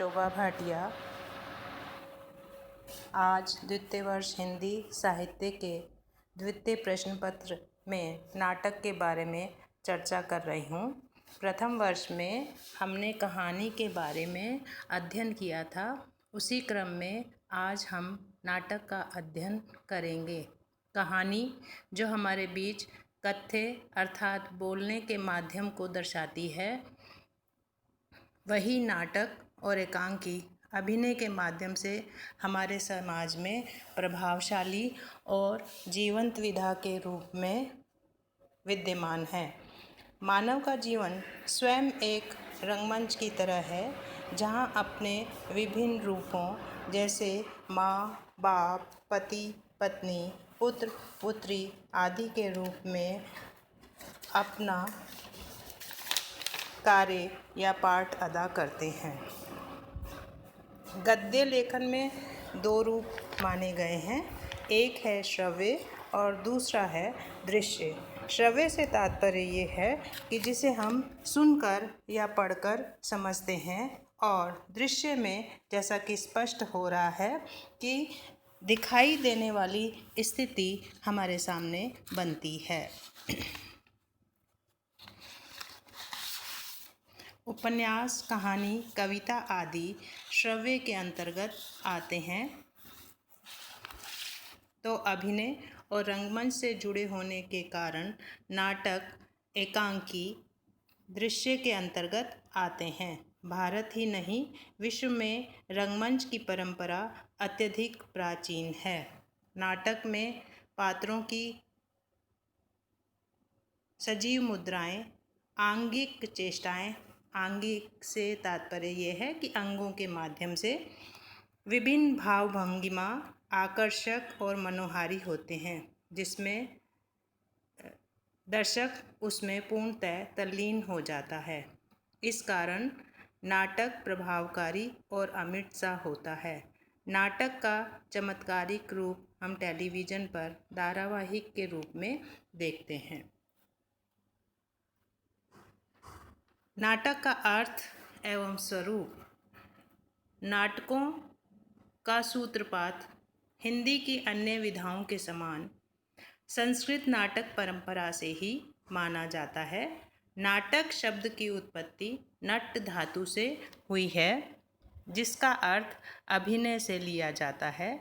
शोभा भाटिया। आज द्वितीय वर्ष हिंदी साहित्य के द्वितीय प्रश्न पत्र में नाटक के बारे में चर्चा कर रही हूँ। प्रथम वर्ष में हमने कहानी के बारे में अध्ययन किया था। उसी क्रम में आज हम नाटक का अध्ययन करेंगे। कहानी जो हमारे बीच कथ्य अर्थात बोलने के माध्यम को दर्शाती है, वही नाटक और एकांकी अभिनय के माध्यम से हमारे समाज में प्रभावशाली और जीवंत विधा के रूप में विद्यमान है। मानव का जीवन स्वयं एक रंगमंच की तरह है, जहाँ अपने विभिन्न रूपों जैसे माँ, बाप, पति, पत्नी, पुत्र, पुत्री आदि के रूप में अपना कार्य या पाठ अदा करते हैं। गद्य लेखन में दो रूप माने गए हैं, एक है श्रव्य और दूसरा है दृश्य। श्रव्य से तात्पर्य ये है कि जिसे हम सुनकर या पढ़कर समझते हैं, और दृश्य में जैसा कि स्पष्ट हो रहा है कि दिखाई देने वाली स्थिति हमारे सामने बनती है। उपन्यास, कहानी, कविता आदि श्रव्य के अंतर्गत आते हैं, तो अभिनय और रंगमंच से जुड़े होने के कारण नाटक एकांकी दृश्य के अंतर्गत आते हैं। भारत ही नहीं, विश्व में रंगमंच की परंपरा अत्यधिक प्राचीन है। नाटक में पात्रों की सजीव मुद्राएं, आंगिक चेष्टाएं, आंगिक से तात्पर्य ये है कि अंगों के माध्यम से विभिन्न भाव भंगिमा आकर्षक और मनोहारी होते हैं, जिसमें दर्शक उसमें पूर्णतः तल्लीन हो जाता है। इस कारण नाटक प्रभावकारी और अमिट सा होता है। नाटक का चमत्कारिक रूप हम टेलीविज़न पर धारावाहिक के रूप में देखते हैं। नाटक का अर्थ एवं स्वरूप। नाटकों का सूत्रपात हिंदी की अन्य विधाओं के समान संस्कृत नाटक परंपरा से ही माना जाता है। नाटक शब्द की उत्पत्ति नट धातु से हुई है, जिसका अर्थ अभिनय से लिया जाता है।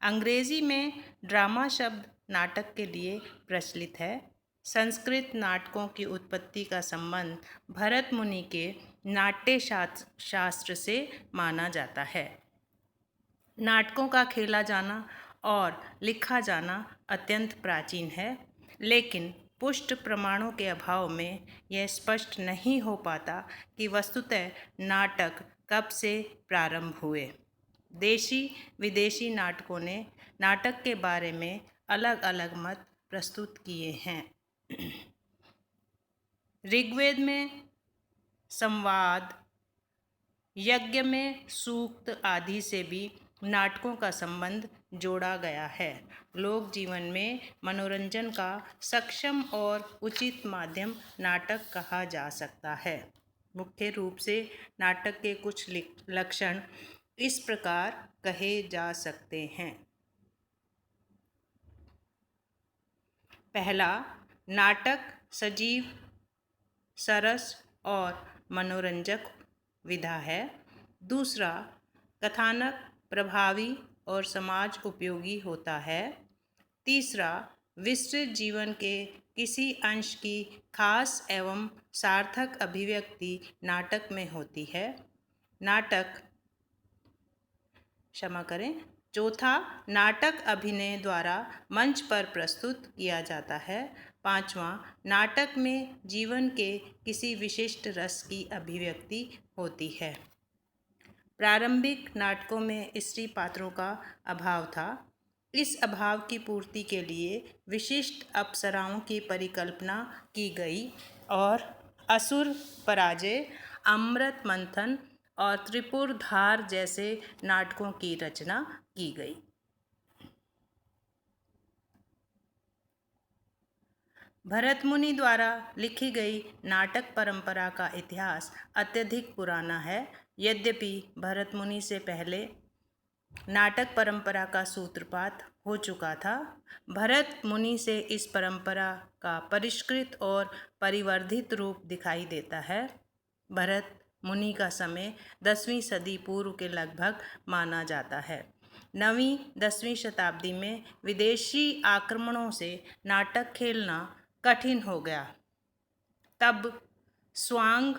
अंग्रेजी में ड्रामा शब्द नाटक के लिए प्रचलित है। संस्कृत नाटकों की उत्पत्ति का संबंध भरत मुनि के नाट्य शास्त्र से माना जाता है। नाटकों का खेला जाना और लिखा जाना अत्यंत प्राचीन है, लेकिन पुष्ट प्रमाणों के अभाव में यह स्पष्ट नहीं हो पाता कि वस्तुतः नाटक कब से प्रारंभ हुए। देशी विदेशी नाटकों ने नाटक के बारे में अलग अलग मत प्रस्तुत किए हैं। ऋग्वेद में संवाद, यज्ञ में सूक्त आदि से भी नाटकों का संबंध जोड़ा गया है। लोक जीवन में मनोरंजन का सक्षम और उचित माध्यम नाटक कहा जा सकता है। मुख्य रूप से नाटक के कुछ लक्षण इस प्रकार कहे जा सकते हैं। पहला, नाटक सजीव, सरस और मनोरंजक विधा है। दूसरा, कथानक प्रभावी और समाज उपयोगी होता है। तीसरा, विस्तृत जीवन के किसी अंश की खास एवं सार्थक अभिव्यक्ति नाटक में होती है। चौथा, नाटक अभिनय द्वारा मंच पर प्रस्तुत किया जाता है। पांचवा, नाटक में जीवन के किसी विशिष्ट रस की अभिव्यक्ति होती है। प्रारंभिक नाटकों में स्त्री पात्रों का अभाव था। इस अभाव की पूर्ति के लिए विशिष्ट अप्सराओं की परिकल्पना की गई और असुर पराजय, अमृत मंथन और त्रिपुरधार जैसे नाटकों की रचना की गई। भरत मुनि द्वारा लिखी गई नाटक परंपरा का इतिहास अत्यधिक पुराना है। यद्यपि भरत मुनि से पहले नाटक परंपरा का सूत्रपात हो चुका था, भरत मुनि से इस परंपरा का परिष्कृत और परिवर्धित रूप दिखाई देता है। भरत मुनि का समय 10वीं सदी पूर्व के लगभग माना जाता है। 9वीं 10वीं शताब्दी में विदेशी आक्रमणों से नाटक खेलना कठिन हो गया। तब स्वांग,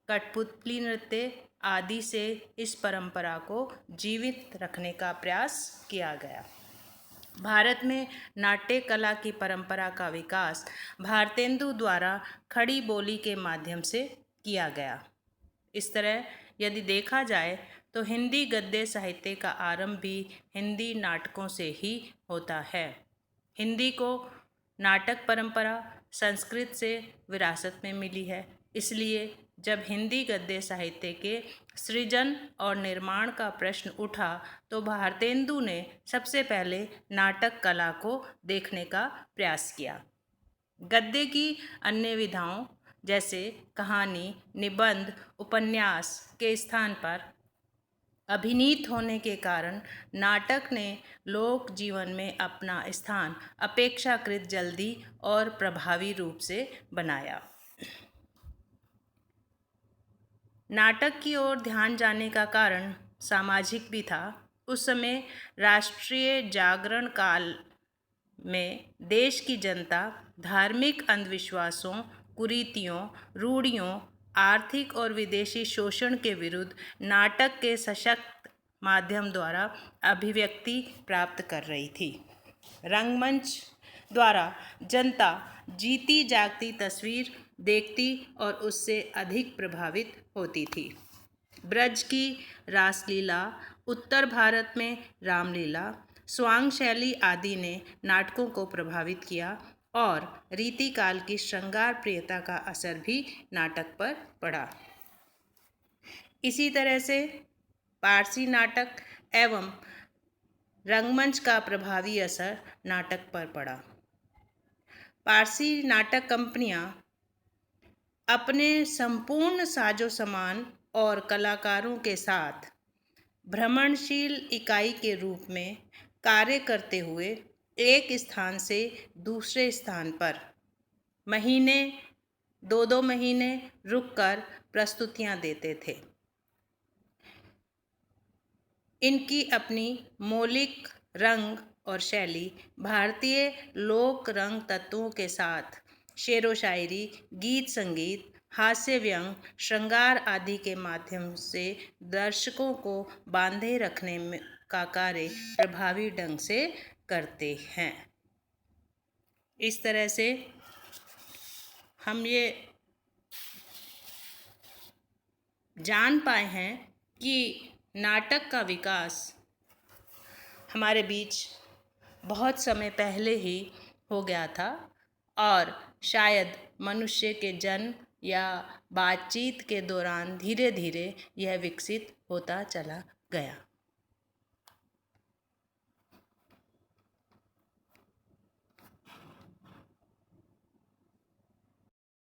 कठपुतली नृत्य आदि से इस परंपरा को जीवित रखने का प्रयास किया गया। भारत में नाट्य कला की परंपरा का विकास भारतेंदु द्वारा खड़ी बोली के माध्यम से किया गया। इस तरह यदि देखा जाए तो हिंदी गद्य साहित्य का आरंभ भी हिंदी नाटकों से ही होता है। हिंदी को नाटक परंपरा संस्कृत से विरासत में मिली है, इसलिए जब हिंदी गद्य साहित्य के सृजन और निर्माण का प्रश्न उठा तो भारतेंदु ने सबसे पहले नाटक कला को देखने का प्रयास किया। गद्य की अन्य विधाओं जैसे कहानी, निबंध, उपन्यास के स्थान पर अभिनीत होने के कारण नाटक ने लोक जीवन में अपना स्थान अपेक्षाकृत जल्दी और प्रभावी रूप से बनाया। नाटक की ओर ध्यान जाने का कारण सामाजिक भी था। उस समय राष्ट्रीय जागरण काल में देश की जनता धार्मिक अंधविश्वासों, कुरीतियों, रूढ़ियों, आर्थिक और विदेशी शोषण के विरुद्ध नाटक के सशक्त माध्यम द्वारा अभिव्यक्ति प्राप्त कर रही थी। रंगमंच द्वारा जनता जीती जागती तस्वीर देखती और उससे अधिक प्रभावित होती थी। ब्रज की रासलीला, उत्तर भारत में रामलीला, स्वांग शैली आदि ने नाटकों को प्रभावित किया और रीतिकाल की श्रृंगार प्रियता का असर भी नाटक पर पड़ा। इसी तरह से पारसी नाटक एवं रंगमंच का प्रभावी असर नाटक पर पड़ा। पारसी नाटक कंपनियां अपने संपूर्ण साजो सामान और कलाकारों के साथ भ्रमणशील इकाई के रूप में कार्य करते हुए एक स्थान से दूसरे स्थान पर महीने, 2-2 महीने रुककर प्रस्तुतियां देते थे। इनकी अपनी मौलिक रंग और शैली भारतीय लोक रंग तत्वों के साथ शेरो शायरी, गीत संगीत, हास्य व्यंग, श्रृंगार आदि के माध्यम से दर्शकों को बांधे रखने में का कार्य प्रभावी ढंग से करते हैं। इस तरह से हम ये जान पाए हैं कि नाटक का विकास हमारे बीच बहुत समय पहले ही हो गया था और शायद मनुष्य के जन्म या बातचीत के दौरान धीरे धीरे यह विकसित होता चला गया।